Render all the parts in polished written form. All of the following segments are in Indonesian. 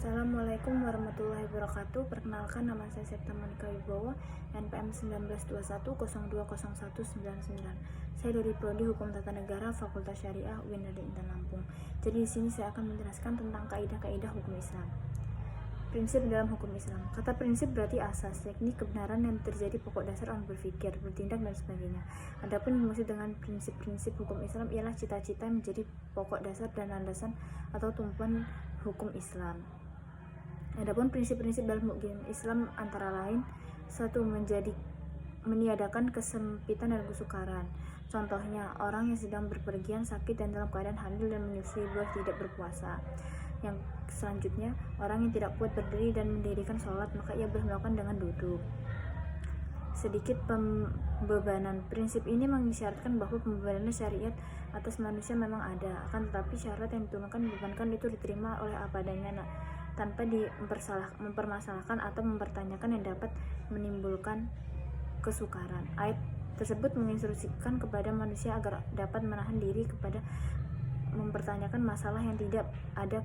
Assalamualaikum warahmatullahi wabarakatuh. Perkenalkan, nama saya Septa Monika Wibowo, NPM 1921 020199. Saya dari Prodi Hukum Tata Negara Fakultas Syariah UIN Intan Lampung. Jadi di sini saya akan menjelaskan tentang kaidah-kaidah hukum Islam. Prinsip dalam hukum Islam. Kata prinsip berarti asas, yakni kebenaran yang terjadi pokok dasar orang berpikir, bertindak, dan sebagainya. Adapun dimaksud dengan prinsip-prinsip hukum Islam ialah cita-cita yang menjadi pokok dasar dan landasan atau tumpuan hukum Islam. Adapun prinsip-prinsip dalam hukum Islam antara lain: 1. Meniadakan kesempitan dan kesukaran. Contohnya, orang yang sedang berpergian, sakit, dan dalam keadaan hamil dan menyusui boleh tidak berpuasa. Yang selanjutnya, orang yang tidak kuat berdiri dan mendirikan sholat, maka ia boleh melakukan dengan duduk. Sedikit pembebanan. Prinsip ini mengisyaratkan bahwa pembebanan syariat atas manusia memang ada, akan tetapi syarat yang diturunkan dibebankan itu diterima oleh apa adanya, tanpa mempermasalahkan atau mempertanyakan yang dapat menimbulkan kesukaran. Ayat tersebut menginstruksikan kepada manusia agar dapat menahan diri kepada mempertanyakan masalah yang tidak ada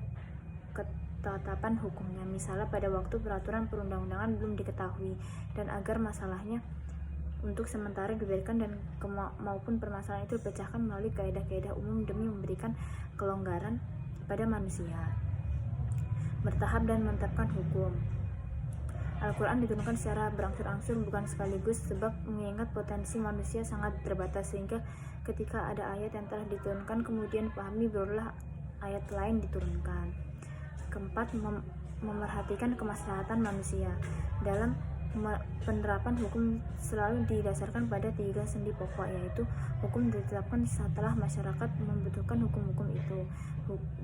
ketetapan hukumnya, misalnya pada waktu peraturan perundang-undangan belum diketahui, dan agar masalahnya untuk sementara dibiarkan dan maupun permasalahan itu dipecahkan melalui kaidah-kaidah umum demi memberikan kelonggaran pada manusia. Bertahap dan menetapkan hukum. Al-Quran diturunkan secara berangsur-angsur, bukan sekaligus, sebab mengingat potensi manusia sangat terbatas, sehingga ketika ada ayat yang telah diturunkan kemudian pahami barulah ayat lain diturunkan. Keempat, memerhatikan kemaslahatan manusia. Dalam penerapan hukum selalu didasarkan pada 3 sendi pokok, yaitu hukum ditetapkan setelah masyarakat membutuhkan hukum-hukum itu.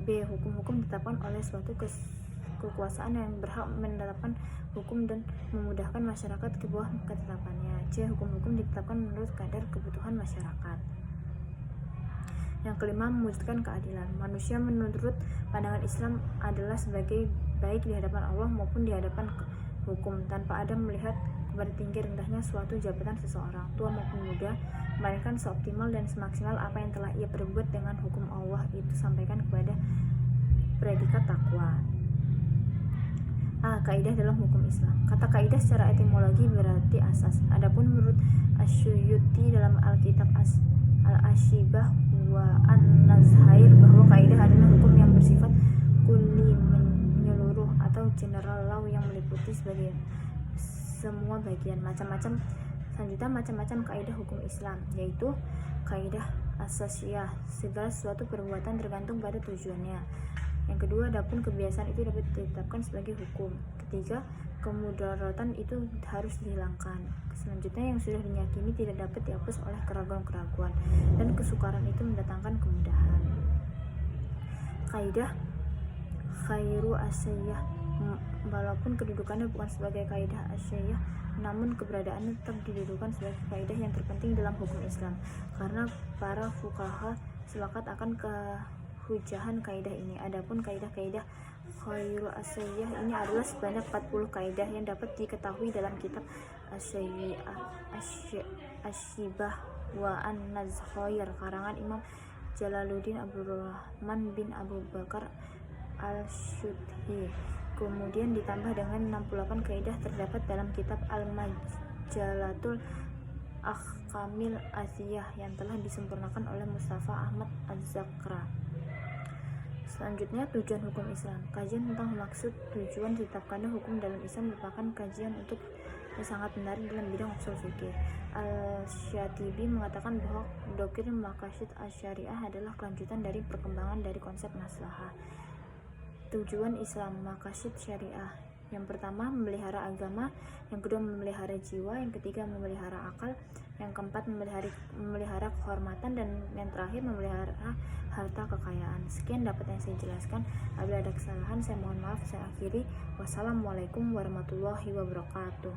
B. Hukum-hukum ditetapkan oleh suatu kekuasaan yang berhak menetapkan hukum dan memudahkan masyarakat ke bawah ketetapannya. C. Hukum-hukum ditetapkan menurut kadar kebutuhan masyarakat. Yang kelima, mewujudkan keadilan. Manusia menurut pandangan Islam adalah sebagai baik di hadapan Allah maupun di hadapan hukum, tanpa ada melihat kepada tinggi rendahnya suatu jabatan seseorang, tua maupun muda, melainkan seoptimal dan semaksimal apa yang telah ia perbuat dengan hukum Allah itu sampaikan kepada predikat takwa. Kaidah dalam hukum Islam. Kata kaidah secara etimologi berarti asas. Adapun menurut Asyuyuti dalam Alkitab Al-Ashibah wa An-Nazhair bahwa kaidah adalah hukum yang bersifat kulli, menyeluruh atau general law yang meliputi sebagai semua bagian. Selanjutnya macam-macam kaidah hukum Islam, yaitu kaidah asasiyah, segala sesuatu perbuatan tergantung pada tujuannya. Yang kedua, adapun kebiasaan itu dapat ditetapkan sebagai hukum. Ketiga, kemudaratan itu harus dihilangkan. Selanjutnya, yang sudah diyakini tidak dapat dihapus oleh keraguan-keraguan, dan kesukaran itu mendatangkan kemudahan. Kaidah khairu asyiyah, walaupun kedudukannya bukan sebagai kaidah asyiyah, namun keberadaannya tetap didudukan sebagai kaidah yang terpenting dalam hukum Islam, karena para fuqaha sepakat akan kehujahan kaidah ini. Adapun kaidah-kaidah khairu asyiyah ini adalah sebanyak 40 kaidah yang dapat diketahui dalam kitab Asyibah wa An-Nazhair karangan Imam Jalaluddin Abdurrahman bin Abu Bakar Al-Syudhi. Kemudian ditambah dengan 68 kaidah terdapat dalam kitab Al-Majalatul Ahkamil Asiyah yang telah disempurnakan oleh Mustafa Ahmad Az-Zakra. Selanjutnya, tujuan hukum Islam. Kajian tentang maksud tujuan ditetapkannya hukum dalam Islam merupakan kajian yang sangat menarik dalam bidang ushul fikih. Al-Syatibi mengatakan bahwa doktrin maqasid asy-syariah adalah kelanjutan dari perkembangan dari konsep maslahah. Tujuan Islam, maqasid syariah. Yang pertama, memelihara agama. Yang kedua, memelihara jiwa. Yang ketiga, memelihara akal. Yang keempat, memelihara kehormatan. Dan yang terakhir, memelihara harta kekayaan. Sekian dapat yang saya jelaskan. Apabila ada kesalahan, saya mohon maaf. Saya akhiri. Wassalamualaikum warahmatullahi wabarakatuh.